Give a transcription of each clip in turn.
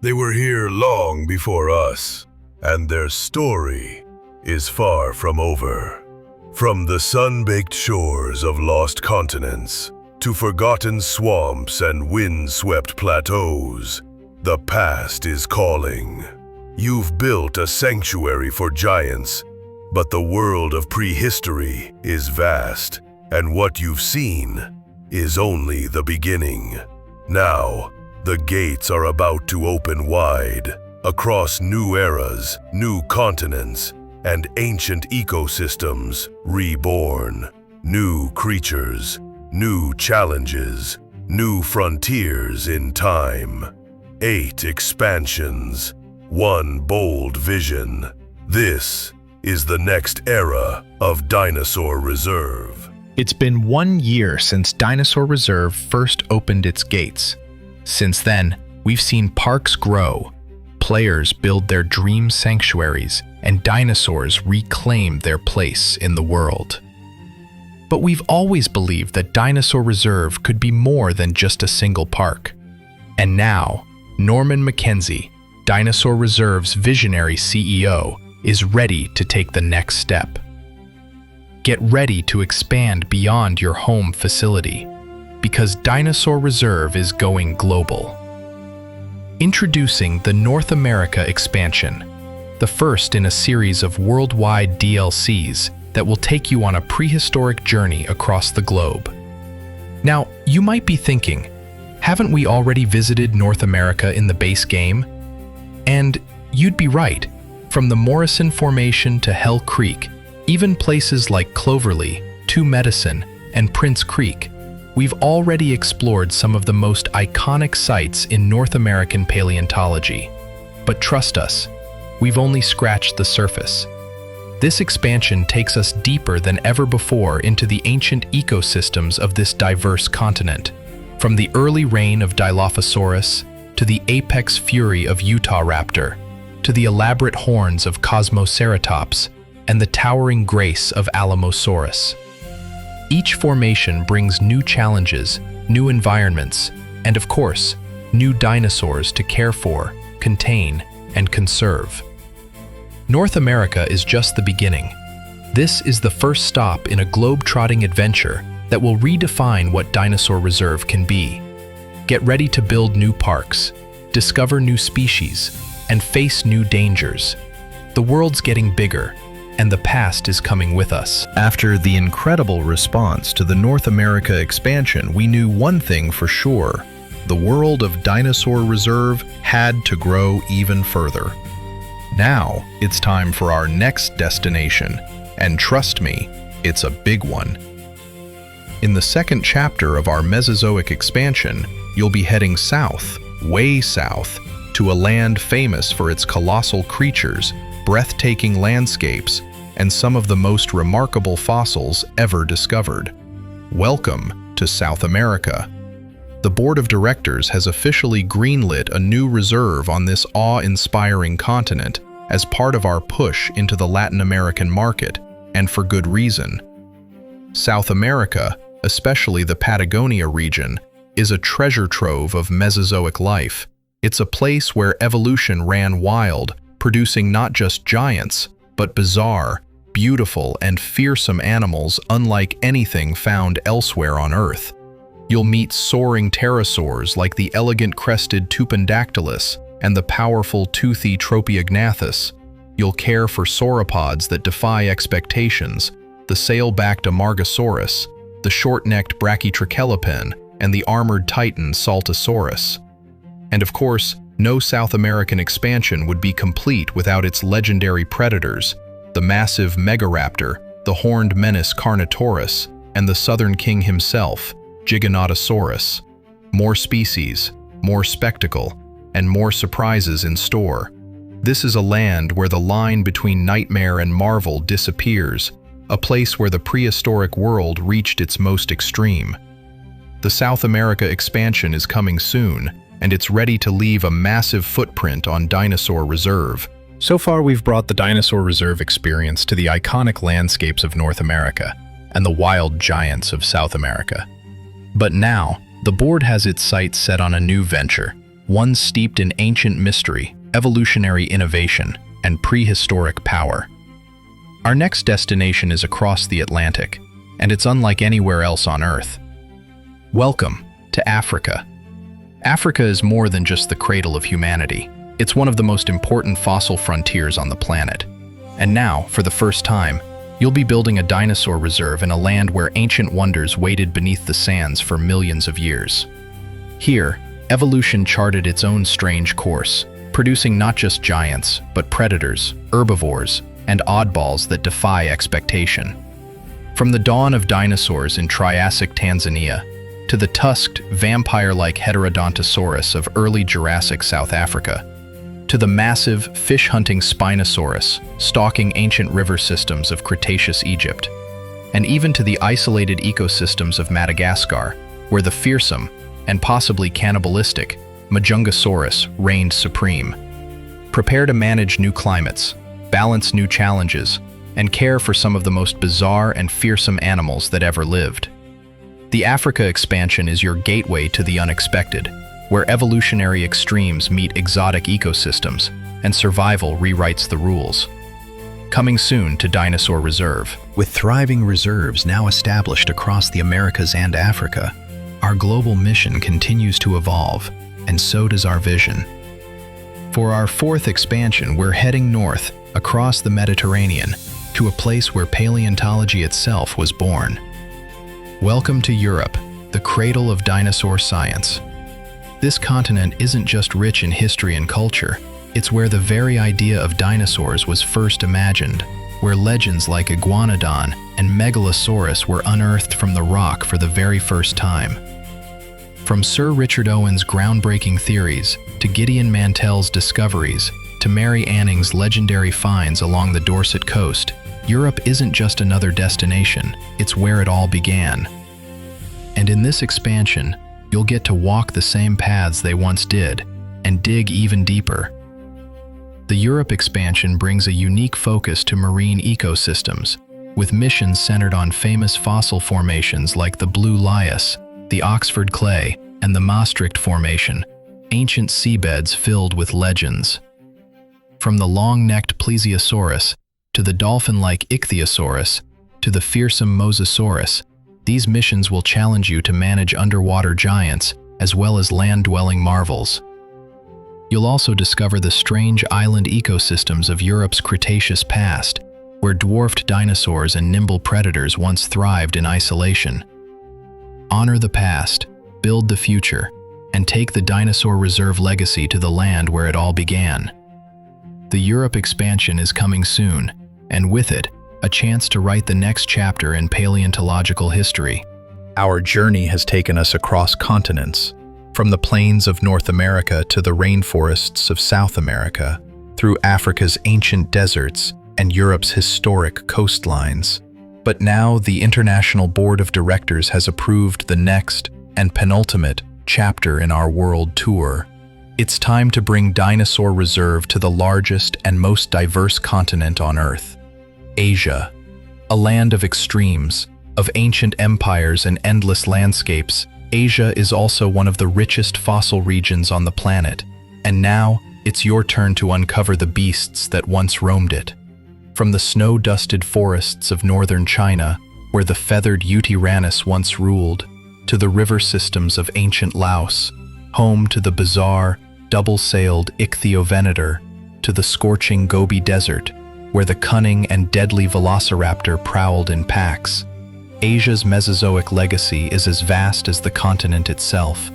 They were here long before us, and their story is far from over. From the sun-baked shores of lost continents to forgotten swamps and wind-swept plateaus, the past is calling. You've built a sanctuary for giants, but the world of prehistory is vast, and what you've seen is only the beginning. Now, the gates are about to open wide, across new eras, new continents, and ancient ecosystems reborn. New creatures, new challenges, new frontiers in time. 8 expansions, 1 bold vision. This is the next era of Dinosaur Reserve. It's been 1 year since Dinosaur Reserve first opened its gates. Since then, we've seen parks grow, players build their dream sanctuaries, and dinosaurs reclaim their place in the world. But we've always believed that Dinosaur Reserve could be more than just a single park. And now, Norman Mackenzie, Dinosaur Reserve's visionary CEO, is ready to take the next step. Get ready to expand beyond your home facility, because Dinosaur Reserve is going global. Introducing the North America expansion, the first in a series of worldwide DLCs that will take you on a prehistoric journey across the globe. Now, you might be thinking, haven't we already visited North America in the base game? And you'd be right. From the Morrison Formation to Hell Creek, even places like Cloverly, Two Medicine, and Prince Creek, we've already explored some of the most iconic sites in North American paleontology. But trust us, we've only scratched the surface. This expansion takes us deeper than ever before into the ancient ecosystems of this diverse continent, from the early reign of Dilophosaurus to the apex fury of Utahraptor, to the elaborate horns of Cosmoceratops and the towering grace of Alamosaurus. Each formation brings new challenges, new environments, and of course, new dinosaurs to care for, contain, and conserve. North America is just the beginning. This is the first stop in a globe-trotting adventure that will redefine what Dinosaur Reserve can be. Get ready to build new parks, discover new species, and face new dangers. The world's getting bigger, and the past is coming with us. After the incredible response to the North America expansion, we knew one thing for sure. The world of Dinosaur Reserve had to grow even further. Now, it's time for our next destination, and trust me, it's a big one. In the second chapter of our Mesozoic expansion, you'll be heading south, way south, to a land famous for its colossal creatures, breathtaking landscapes, and some of the most remarkable fossils ever discovered. Welcome to South America. The board of directors has officially greenlit a new reserve on this awe-inspiring continent as part of our push into the Latin American market, and for good reason. South America, especially the Patagonia region, is a treasure trove of Mesozoic life. It's a place where evolution ran wild, producing not just giants, but bizarre, beautiful, and fearsome animals unlike anything found elsewhere on Earth. You'll meet soaring pterosaurs like the elegant crested Tupandactylus and the powerful toothy Tropeognathus. You'll care for sauropods that defy expectations, the sail-backed Amargasaurus, the short-necked Brachytrachelopin, and the armored titan Saltosaurus. And of course, no South American expansion would be complete without its legendary predators, the massive Megaraptor, the horned menace Carnotaurus, and the southern king himself, Giganotosaurus. More species, more spectacle, and more surprises in store. This is a land where the line between nightmare and marvel disappears, a place where the prehistoric world reached its most extreme. The South America expansion is coming soon, and it's ready to leave a massive footprint on Dinosaur Reserve. So far, we've brought the Dinosaur Reserve experience to the iconic landscapes of North America and the wild giants of South America. But now, the board has its sights set on a new venture, one steeped in ancient mystery, evolutionary innovation, and prehistoric power. Our next destination is across the Atlantic, and it's unlike anywhere else on Earth. Welcome to Africa. Africa is more than just the cradle of humanity. It's one of the most important fossil frontiers on the planet. And now, for the first time, you'll be building a dinosaur reserve in a land where ancient wonders waited beneath the sands for millions of years. Here, evolution charted its own strange course, producing not just giants, but predators, herbivores, and oddballs that defy expectation. From the dawn of dinosaurs in Triassic Tanzania to the tusked, vampire-like Heterodontosaurus of early Jurassic South Africa, to the massive, fish-hunting Spinosaurus stalking ancient river systems of Cretaceous Egypt, and even to the isolated ecosystems of Madagascar, where the fearsome, and possibly cannibalistic, Majungasaurus reigned supreme. Prepare to manage new climates, balance new challenges, and care for some of the most bizarre and fearsome animals that ever lived. The Africa expansion is your gateway to the unexpected, where evolutionary extremes meet exotic ecosystems, and survival rewrites the rules. Coming soon to Dinosaur Reserve. With thriving reserves now established across the Americas and Africa, our global mission continues to evolve, and so does our vision. For our fourth expansion, we're heading north, across the Mediterranean, to a place where paleontology itself was born. Welcome to Europe, the cradle of dinosaur science. This continent isn't just rich in history and culture, it's where the very idea of dinosaurs was first imagined, where legends like Iguanodon and Megalosaurus were unearthed from the rock for the very first time. From Sir Richard Owen's groundbreaking theories, to Gideon Mantell's discoveries, to Mary Anning's legendary finds along the Dorset coast, Europe isn't just another destination, it's where it all began. And in this expansion, you'll get to walk the same paths they once did, and dig even deeper. The Europe expansion brings a unique focus to marine ecosystems, with missions centered on famous fossil formations like the Blue Lias, the Oxford Clay, and the Maastricht Formation, ancient seabeds filled with legends. From the long-necked Plesiosaurus, to the dolphin-like Ichthyosaurus, to the fearsome Mosasaurus, these missions will challenge you to manage underwater giants as well as land-dwelling marvels. You'll also discover the strange island ecosystems of Europe's Cretaceous past, where dwarfed dinosaurs and nimble predators once thrived in isolation. Honor the past, build the future, and take the Dinosaur Reserve legacy to the land where it all began. The Europe expansion is coming soon, and with it, a chance to write the next chapter in paleontological history. Our journey has taken us across continents, from the plains of North America to the rainforests of South America, through Africa's ancient deserts and Europe's historic coastlines. But now the International Board of Directors has approved the next and penultimate chapter in our world tour. It's time to bring Dinosaur Reserve to the largest and most diverse continent on Earth. Asia, a land of extremes, of ancient empires and endless landscapes. Asia is also one of the richest fossil regions on the planet, and now it's your turn to uncover the beasts that once roamed it. From the snow-dusted forests of northern China, where the feathered Yutyrannus once ruled, to the river systems of ancient Laos, home to the bizarre, double-sailed Ichthyovenator, to the scorching Gobi Desert, where the cunning and deadly velociraptor prowled in packs. Asia's Mesozoic legacy is as vast as the continent itself.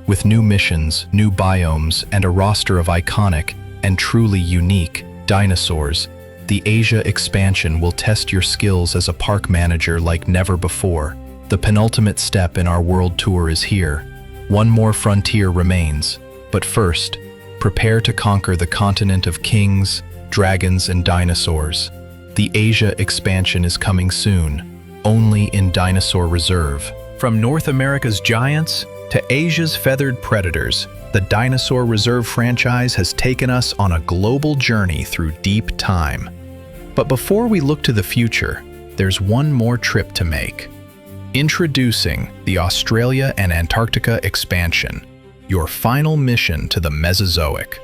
With new missions, new biomes, and a roster of iconic and truly unique dinosaurs, the Asia expansion will test your skills as a park manager like never before. The penultimate step in our world tour is here. One more frontier remains, but first, prepare to conquer the continent of kings, dragons, and dinosaurs. The Asia expansion is coming soon, only in Dinosaur Reserve. From North America's giants to Asia's feathered predators, the Dinosaur Reserve franchise has taken us on a global journey through deep time. But before we look to the future, there's one more trip to make. Introducing the Australia and Antarctica expansion. your final mission to the Mesozoic.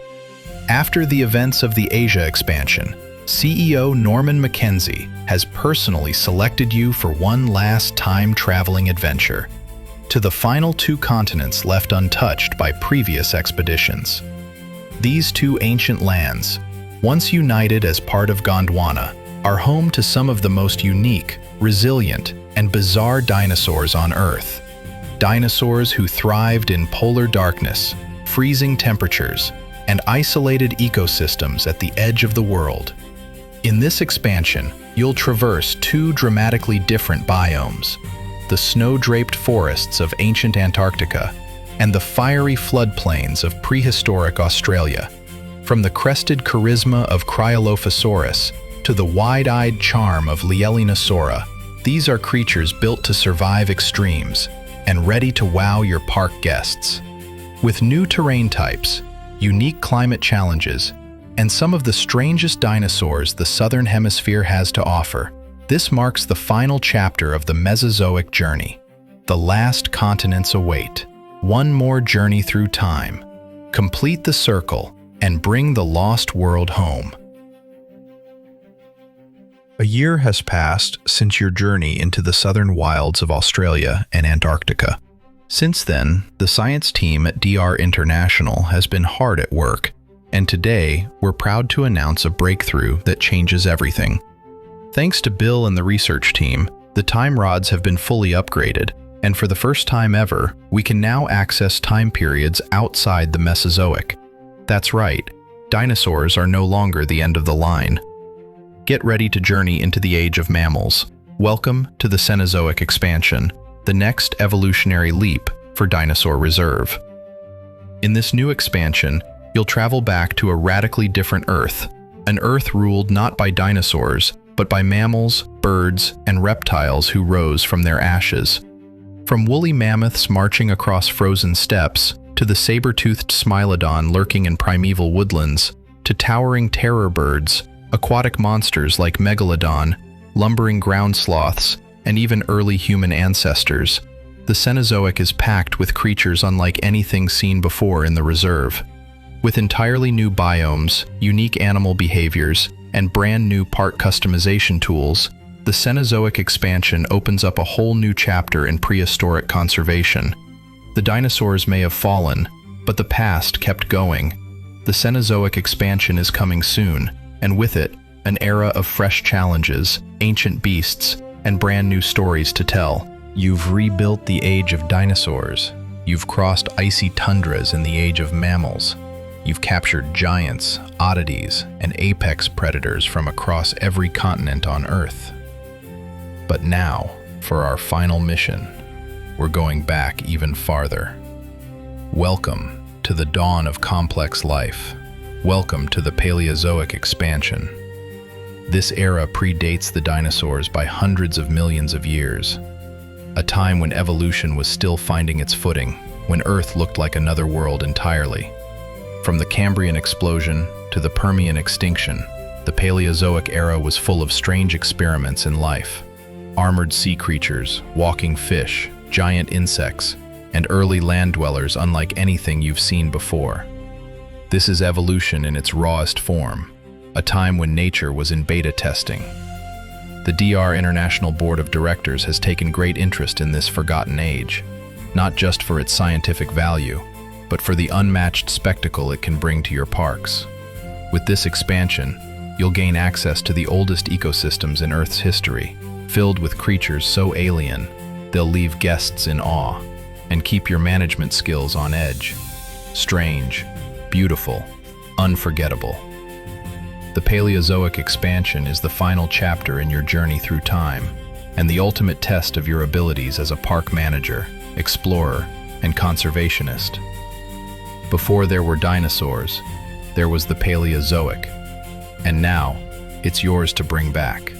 After the events of the Asia expansion, CEO Norman Mackenzie has personally selected you for one last time-traveling adventure to the final 2 continents left untouched by previous expeditions. These 2 ancient lands, once united as part of Gondwana, are home to some of the most unique, resilient, and bizarre dinosaurs on Earth. Dinosaurs who thrived in polar darkness, freezing temperatures, and isolated ecosystems at the edge of the world. In this expansion, you'll traverse 2 dramatically different biomes: the snow-draped forests of ancient Antarctica and the fiery floodplains of prehistoric Australia. From the crested charisma of Cryolophosaurus to the wide-eyed charm of Lielinosaura, these are creatures built to survive extremes and ready to wow your park guests. With new terrain types, unique climate challenges, and some of the strangest dinosaurs the Southern Hemisphere has to offer, this marks the final chapter of the Mesozoic journey. The last continents await. One more journey through time. Complete the circle and bring the lost world home. A year has passed since your journey into the southern wilds of Australia and Antarctica. Since then, the science team at DR International has been hard at work, and today we're proud to announce a breakthrough that changes everything. Thanks to Bill and the research team, the time rods have been fully upgraded, and for the first time ever, we can now access time periods outside the Mesozoic. That's right, dinosaurs are no longer the end of the line. Get ready to journey into the age of mammals. Welcome to the Cenozoic expansion, the next evolutionary leap for Dinosaur Reserve. In this new expansion, you'll travel back to a radically different Earth, an Earth ruled not by dinosaurs, but by mammals, birds, and reptiles who rose from their ashes. From woolly mammoths marching across frozen steppes, to the saber-toothed Smilodon lurking in primeval woodlands, to towering terror birds, aquatic monsters like Megalodon, lumbering ground sloths, and even early human ancestors, the Cenozoic is packed with creatures unlike anything seen before in the reserve. With entirely new biomes, unique animal behaviors, and brand new part customization tools, the Cenozoic expansion opens up a whole new chapter in prehistoric conservation. The dinosaurs may have fallen, but the past kept going. The Cenozoic expansion is coming soon, and with it, an era of fresh challenges, ancient beasts, and brand new stories to tell. You've rebuilt the age of dinosaurs. You've crossed icy tundras in the age of mammals. You've captured giants, oddities, and apex predators from across every continent on Earth. But now, for our final mission, we're going back even farther. Welcome to the dawn of complex life. Welcome to the Paleozoic expansion. This era predates the dinosaurs by hundreds of millions of years, a time when evolution was still finding its footing, when Earth looked like another world entirely. From the Cambrian explosion to the Permian extinction, the Paleozoic era was full of strange experiments in life. Armored sea creatures, walking fish, giant insects, and early land dwellers unlike anything you've seen before. This is evolution in its rawest form, a time when nature was in beta testing. The DR International Board of Directors has taken great interest in this forgotten age, not just for its scientific value, but for the unmatched spectacle it can bring to your parks. With this expansion, you'll gain access to the oldest ecosystems in Earth's history, filled with creatures so alien, they'll leave guests in awe, and keep your management skills on edge. Strange, beautiful, unforgettable. The Paleozoic expansion is the final chapter in your journey through time, and the ultimate test of your abilities as a park manager, explorer, and conservationist. Before there were dinosaurs, there was the Paleozoic, and now it's yours to bring back.